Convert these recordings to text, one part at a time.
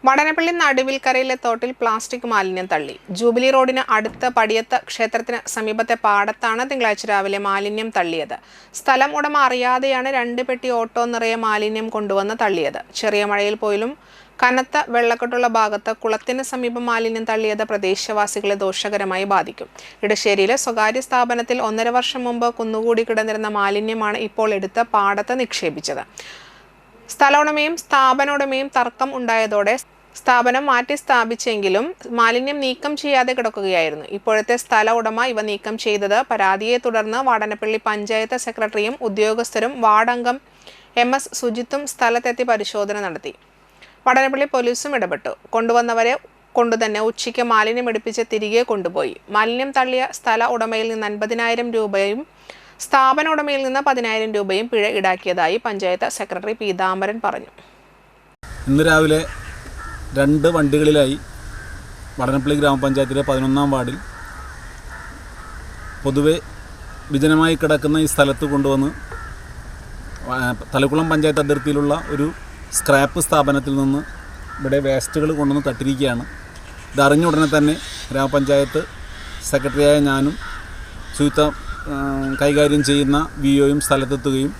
വടനപ്പള്ളി നടുവിൽക്കരയിലെ തോട്ടിൽ പ്ലാസ്റ്റിക് മാലിന്യം തള്ളി. ജൂബിലി റോഡിന് അടുത്ത പടിയത്ത് ക്ഷേത്രത്തിന് സമീപത്തെ പാടത്താണ് തിങ്കളാഴ്ച രാവിലെ മാലിന്യം തള്ളിയത്. സ്ഥലം ഉടമ അറിയാതെയാണ് 2 പെട്ടി ഓട്ടോ നിറയെ മാലിന്യം കൊണ്ടുവന്ന് തള്ളിയത്. ചെറിയ മഴയിൽ പോലും കനത്ത വെള്ളക്കെട്ടുള്ള ഭാഗത്ത് കുളത്തിന് സമീപം മാലിന്യം തള്ളിയത് പ്രദേശവാസികളെ ദോഷകരമായി ബാധിക്കും. ഇടശ്ശേരിയിലെ സ്വകാര്യ സ്ഥാപനത്തിൽ 1.5 വർഷം മുമ്പ് കുന്നുകൂടി കിടന്നിരുന്ന മാലിന്യമാണ് ഇപ്പോൾ എടുത്ത് പാടത്ത് നിക്ഷേപിച്ചത്. സ്ഥല ഉടമയും സ്ഥാപനോടമയും തർക്കം ഉണ്ടായതോടെ സ്ഥാപനം മാറ്റി സ്ഥാപിച്ചെങ്കിലും മാലിന്യം നീക്കം ചെയ്യാതെ കിടക്കുകയായിരുന്നു. ഇപ്പോഴത്തെ സ്ഥല ഉടമ ഇവ നീക്കം ചെയ്തത് പരാതിയെ തുടർന്ന് വാടനപ്പള്ളി പഞ്ചായത്ത് സെക്രട്ടറിയും ഉദ്യോഗസ്ഥരും വാർഡംഗം MS സുജിത്തും സ്ഥലത്തെത്തി പരിശോധന നടത്തി. വാടനപ്പള്ളി പോലീസും ഇടപെട്ടു. കൊണ്ടുവന്നവരെ കൊണ്ടുതന്നെ ഉച്ചയ്ക്ക് മാലിന്യം എടുപ്പിച്ച് തിരികെ കൊണ്ടുപോയി. മാലിന്യം തള്ളിയ സ്ഥല ഉടമയിൽ നിന്ന് 50,000 രൂപയും സ്ഥാപന ഉടമയിൽ നിന്ന് 10,000 രൂപയും പിഴ ഈടാക്കിയതായി പഞ്ചായത്ത് സെക്രട്ടറി പീതാംബരൻ പറഞ്ഞു. ഇന്ന് രാവിലെ 2 വണ്ടികളിലായി വടനപ്പള്ളി ഗ്രാമപഞ്ചായത്തിലെ 11-ാം വാർഡിൽ പൊതുവെ വിജനമായി കിടക്കുന്ന ഈ സ്ഥലത്ത് കൊണ്ടുവന്ന് തലക്കുളം പഞ്ചായത്ത് അതിർത്തിയിലുള്ള ഒരു സ്ക്രാപ്പ് സ്ഥാപനത്തിൽ നിന്ന് ഇവിടെ വേസ്റ്റുകൾ കൊണ്ടുവന്ന് തട്ടിരിക്കുകയാണ്. ഇതറിഞ്ഞ ഉടനെ തന്നെ ഗ്രാമപഞ്ചായത്ത് സെക്രട്ടറിയായ ഞാനും ശുചിത്വ കൈകാര്യം ചെയ്യുന്ന VOയും സ്ഥലത്തെത്തുകയും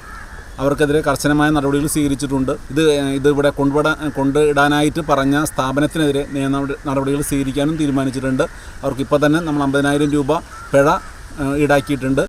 അവർക്കെതിരെ കർശനമായ നടപടികൾ സ്വീകരിച്ചിട്ടുണ്ട്. ഇതിവിടെ കൊണ്ടിടാനായിട്ട് പറഞ്ഞ സ്ഥാപനത്തിനെതിരെ നിയമ നടപടികൾ സ്വീകരിക്കാനും തീരുമാനിച്ചിട്ടുണ്ട്. അവർക്കിപ്പോൾ തന്നെ നമ്മൾ 50,000 രൂപ പിഴ ഈടാക്കിയിട്ടുണ്ട്.